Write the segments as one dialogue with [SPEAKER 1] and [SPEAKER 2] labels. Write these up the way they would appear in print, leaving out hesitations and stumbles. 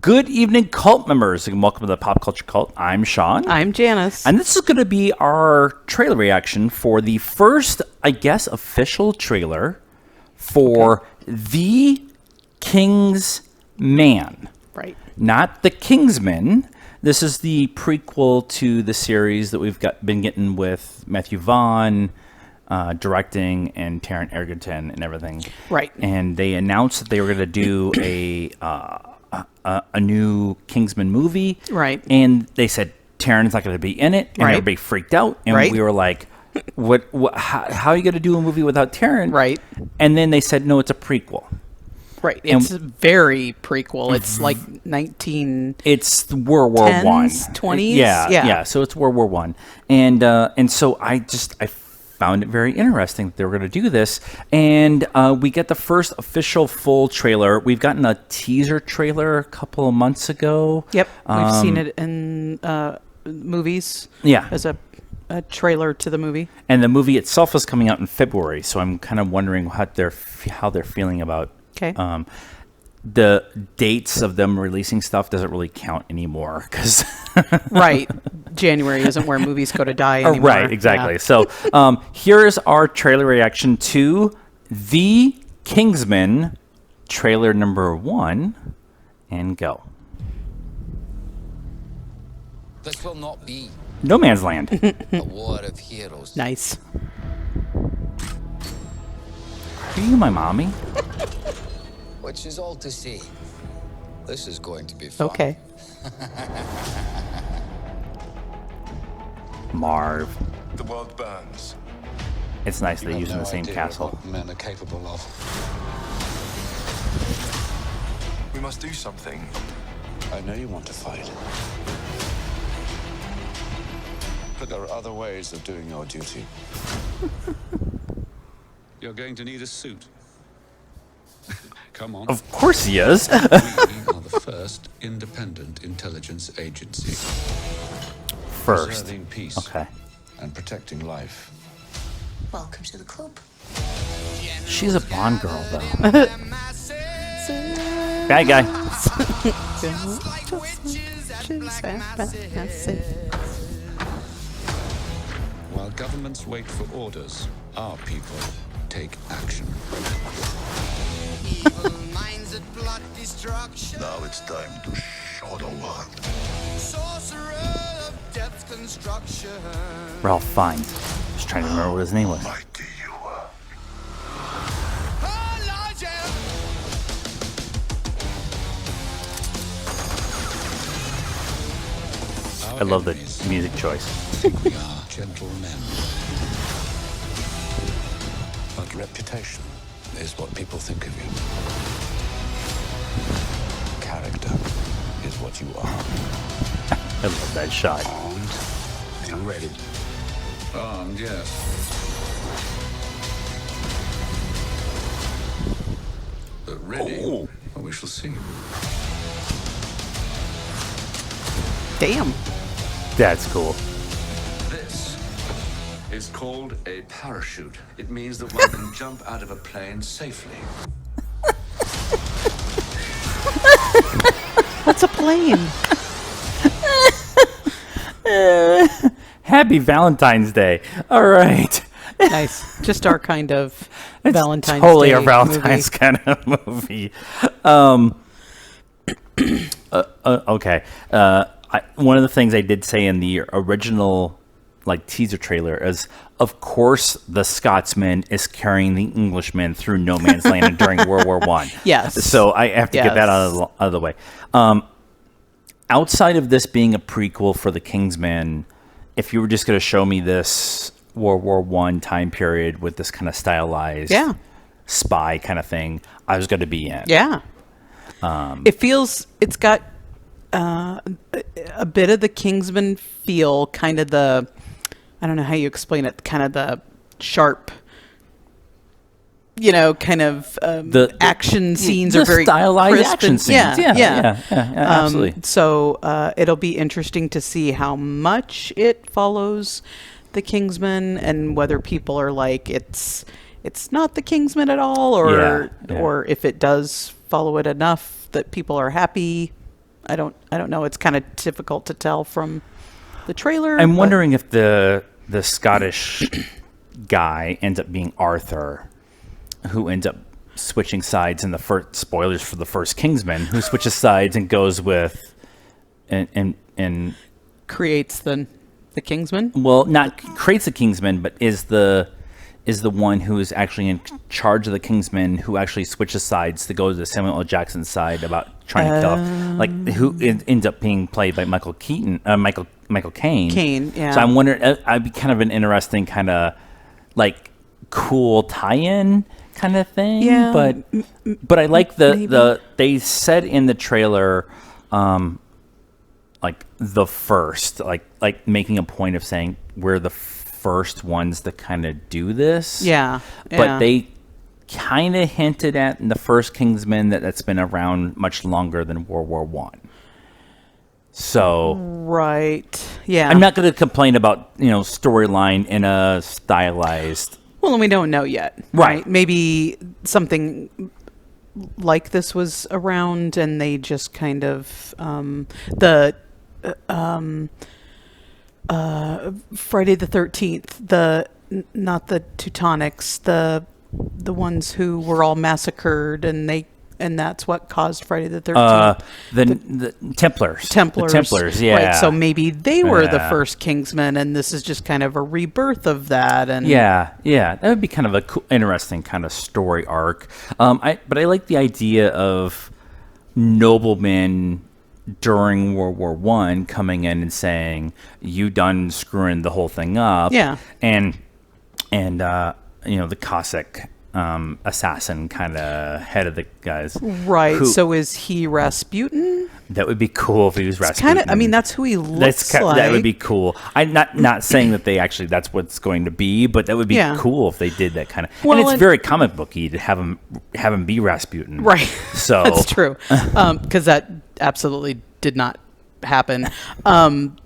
[SPEAKER 1] Good evening, cult members, and welcome to the Pop Culture Cult. I'm Sean.
[SPEAKER 2] I'm Janice.
[SPEAKER 1] And this is going to be our trailer reaction for the first, I guess, official trailer for The King's Man.
[SPEAKER 2] Right.
[SPEAKER 1] Not The Kingsman. This is the prequel to the series that we've been getting with Matthew Vaughn directing and Taron Egerton and everything.
[SPEAKER 2] Right.
[SPEAKER 1] And they announced that they were going to do a new Kingsman movie.
[SPEAKER 2] Right.
[SPEAKER 1] And they said Taron's not going to be in it. And everybody freaked out. And we were like, how are you going to do a movie without Taron?
[SPEAKER 2] Right.
[SPEAKER 1] And then they said, no, it's a prequel.
[SPEAKER 2] Right. It's very prequel. It's like
[SPEAKER 1] It's World War One.
[SPEAKER 2] 20s?
[SPEAKER 1] Yeah. So it's World War One. And so I found it very interesting that they were going to do this. And we get the first official full trailer. We've gotten a teaser trailer a couple of months ago.
[SPEAKER 2] Yep. We've seen it in movies.
[SPEAKER 1] Yeah.
[SPEAKER 2] As a trailer to the movie.
[SPEAKER 1] And the movie itself is coming out in February. So I'm kind of wondering how they're feeling about the dates of them releasing stuff doesn't really count anymore because
[SPEAKER 2] right, January isn't where movies go to die anymore.
[SPEAKER 1] Right, exactly. So here's our trailer reaction to The Kingsman trailer number 1, and go.
[SPEAKER 3] This will not be
[SPEAKER 1] No Man's Land.
[SPEAKER 3] a war of heroes.
[SPEAKER 2] Nice.
[SPEAKER 1] Are you my mommy?
[SPEAKER 3] Which is all to say, this is going to be fun.
[SPEAKER 2] Okay.
[SPEAKER 1] Marv.
[SPEAKER 4] The world burns.
[SPEAKER 1] It's nice they're using the same castle.
[SPEAKER 3] What men are capable of.
[SPEAKER 4] We must do something.
[SPEAKER 5] I know you want to fight. But there are other ways of doing your duty.
[SPEAKER 6] You're going to need a suit. Come on.
[SPEAKER 1] Of course he is.
[SPEAKER 6] We are the first independent intelligence agency.
[SPEAKER 1] First.
[SPEAKER 5] Preserving peace
[SPEAKER 1] Okay.
[SPEAKER 5] and protecting life.
[SPEAKER 7] Welcome to the club.
[SPEAKER 1] She's a Bond girl, though. Bad guy.
[SPEAKER 6] While governments wait for orders, our people take action.
[SPEAKER 4] Now it's time to show the world.
[SPEAKER 1] Ralph Fiennes. Just trying to remember what his name was.
[SPEAKER 4] Mighty you are.
[SPEAKER 1] I love the music choice.
[SPEAKER 6] We are gentlemen.
[SPEAKER 5] But reputation is what people think of you. Character is what you are.
[SPEAKER 1] I love that shot.
[SPEAKER 5] Armed and ready.
[SPEAKER 6] Armed, yes. But ready?
[SPEAKER 1] Oh.
[SPEAKER 6] Well, we shall see.
[SPEAKER 2] Damn.
[SPEAKER 1] That's cool.
[SPEAKER 5] This is called a parachute. It means that one can jump out of a plane safely.
[SPEAKER 2] What's a plane?
[SPEAKER 1] Happy Valentine's Day. All right.
[SPEAKER 2] Nice. Just our kind of
[SPEAKER 1] It's
[SPEAKER 2] Valentine's
[SPEAKER 1] totally
[SPEAKER 2] Day
[SPEAKER 1] a Valentine's
[SPEAKER 2] movie.
[SPEAKER 1] kind of movie. Okay. One of the things I did say in the original teaser trailer is, of course, the Scotsman is carrying the Englishman through no man's land during World War One.
[SPEAKER 2] Yes.
[SPEAKER 1] So I have to get that out of the way. Outside of this being a prequel for the Kingsman, if you were just going to show me this World War One time period with this kind of stylized spy kind of thing, I was going to be in.
[SPEAKER 2] Yeah. It's got a bit of the Kingsman feel, kind of the, I don't know how you explain it, kind of the sharp, kind of the action scenes are very
[SPEAKER 1] stylized
[SPEAKER 2] crisp
[SPEAKER 1] action scenes. Yeah, absolutely.
[SPEAKER 2] So it'll be interesting to see how much it follows the Kingsman and whether people are like it's not the Kingsman at all, or if it does follow it enough that people are happy I don't know. It's kind of difficult to tell from the trailer.
[SPEAKER 1] I'm wondering if the Scottish guy ends up being Arthur, who ends up switching sides in the first, spoilers for the first Kingsman, who switches sides and goes with and
[SPEAKER 2] creates the Kingsman.
[SPEAKER 1] well, not creates the Kingsman, but is the one who is actually in charge of the Kingsmen, who actually switches sides to go to the Samuel L. Jackson side about trying to kill, like who ends up being played by Michael Caine.
[SPEAKER 2] Caine, yeah.
[SPEAKER 1] So I'm wondering, I'd be kind of an interesting kind of like cool tie-in kind of thing.
[SPEAKER 2] Yeah,
[SPEAKER 1] but I like they said in the trailer, like the first, like making a point of saying we're the first ones to kind of do this.
[SPEAKER 2] Yeah.
[SPEAKER 1] But they kind of hinted at in the first Kingsman that's been around much longer than World War One. So
[SPEAKER 2] right. Yeah.
[SPEAKER 1] I'm not going to complain about, storyline in a stylized.
[SPEAKER 2] Well, and we don't know yet.
[SPEAKER 1] Right.
[SPEAKER 2] Maybe something like this was around and they just kind of Friday the 13th, not the Teutonics, the ones who were all massacred, and that's what caused Friday the 13th.
[SPEAKER 1] The Templars.
[SPEAKER 2] The
[SPEAKER 1] Templars, yeah.
[SPEAKER 2] Right, so maybe they were the first Kingsmen, and this is just kind of a rebirth of that. And
[SPEAKER 1] yeah, that would be kind of a cool, interesting kind of story arc. But I like the idea of noblemen during World War One coming in and saying, "You done screwing the whole thing up."
[SPEAKER 2] Yeah,
[SPEAKER 1] and the Cossack assassin kind of head of the guys.
[SPEAKER 2] Right. So is he Rasputin?
[SPEAKER 1] That would be cool if he was Rasputin.
[SPEAKER 2] Kind of. I mean, that's who he looks like.
[SPEAKER 1] That would be cool. I'm not saying that they actually that's what's going to be, but that would be cool if they did that kind of. Well, and it's very comic booky to have him be Rasputin.
[SPEAKER 2] Right.
[SPEAKER 1] So
[SPEAKER 2] that's true. Because that absolutely did not happen. And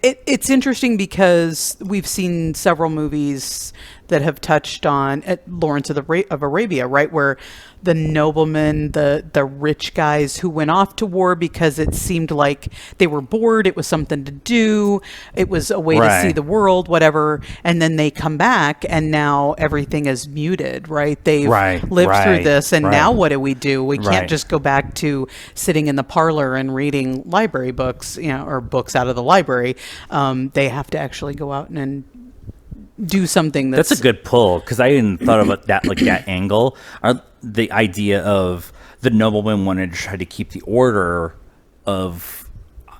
[SPEAKER 2] it's interesting because we've seen several movies that have touched on Lawrence of Arabia, right, where the noblemen, the rich guys who went off to war because it seemed like they were bored, it was something to do, it was a way to see the world, whatever, and then they come back and now everything is muted, right? They've lived through this, and now what do? We can't just go back to sitting in the parlor and reading library books, or books out of the library. They have to actually go out and do something that's
[SPEAKER 1] a good pull, because I hadn't thought about that, like that angle. The idea of the nobleman wanted to try to keep the order of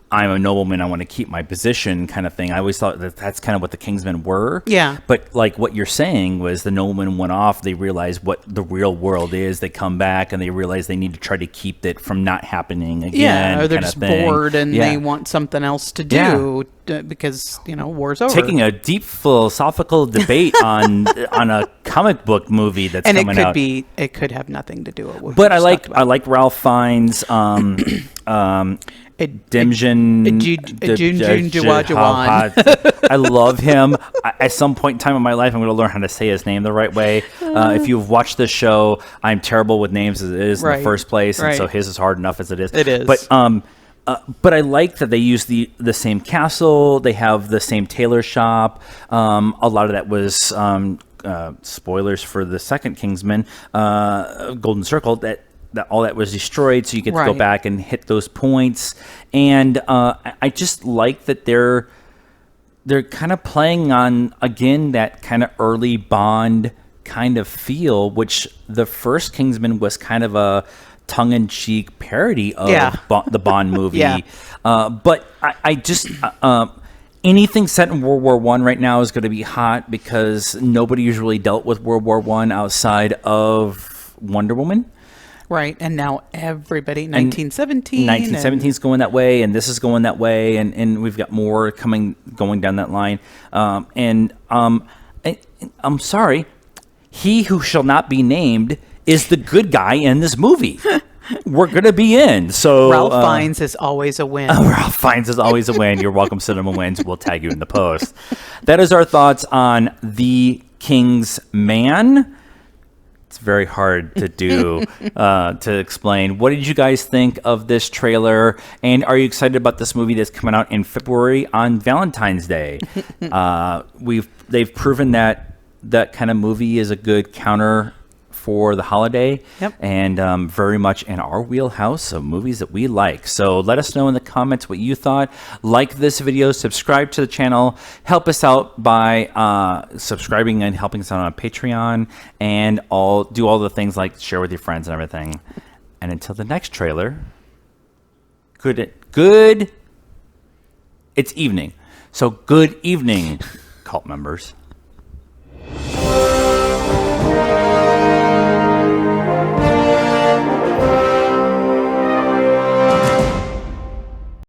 [SPEAKER 1] I'm a nobleman, I want to keep my position kind of thing. I always thought that's kind of what the Kingsmen were.
[SPEAKER 2] Yeah.
[SPEAKER 1] But like what you're saying was the noblemen went off, they realized what the real world is, they come back and they realize they need to try to keep it from not happening again.
[SPEAKER 2] Yeah, or they're just bored and they want something else to do because, war's over.
[SPEAKER 1] Taking a deep philosophical debate on a comic book movie that's coming out.
[SPEAKER 2] And it could have nothing to do with what
[SPEAKER 1] But I like Ralph Fiennes, Dimjin. I love him. At some point in time in my life, I'm going to learn how to say his name the right way. If you've watched the show, I'm terrible with names as it is in the first place, and so his is hard enough as it is.
[SPEAKER 2] It is.
[SPEAKER 1] But I like that they use the same castle. They have the same tailor shop. A lot of that was spoilers for the second Kingsman, Golden Circle. That all that was destroyed, so you get to go back and hit those points. And I just like that they're kind of playing on, again, that kind of early Bond kind of feel, which the first Kingsman was kind of a tongue-in-cheek parody of the Bond movie. But I just anything set in World War One right now is going to be hot because nobody usually dealt with World War One outside of Wonder Woman.
[SPEAKER 2] Right, and now everybody, 1917.
[SPEAKER 1] 1917 is going that way, and this is going that way, and we've got more going down that line. I'm sorry, he who shall not be named is the good guy in this movie. We're going to be in. So
[SPEAKER 2] Ralph Fiennes is always a win.
[SPEAKER 1] Ralph Fiennes is always a win. You're welcome, Cinema Wins. We'll tag you in the post. That is our thoughts on The King's Man. It's very hard to do, to explain. What did you guys think of this trailer? And are you excited about this movie that's coming out in February on Valentine's Day? They've proven that that kind of movie is a good counter for the holiday.
[SPEAKER 2] Yep.
[SPEAKER 1] And very much in our wheelhouse of movies that we like. So let us know in the comments what you thought. Like this video, subscribe to the channel, help us out by subscribing and helping us out on Patreon, and do all the things like share with your friends and everything. And until the next trailer, good. It's evening, so good evening, cult members.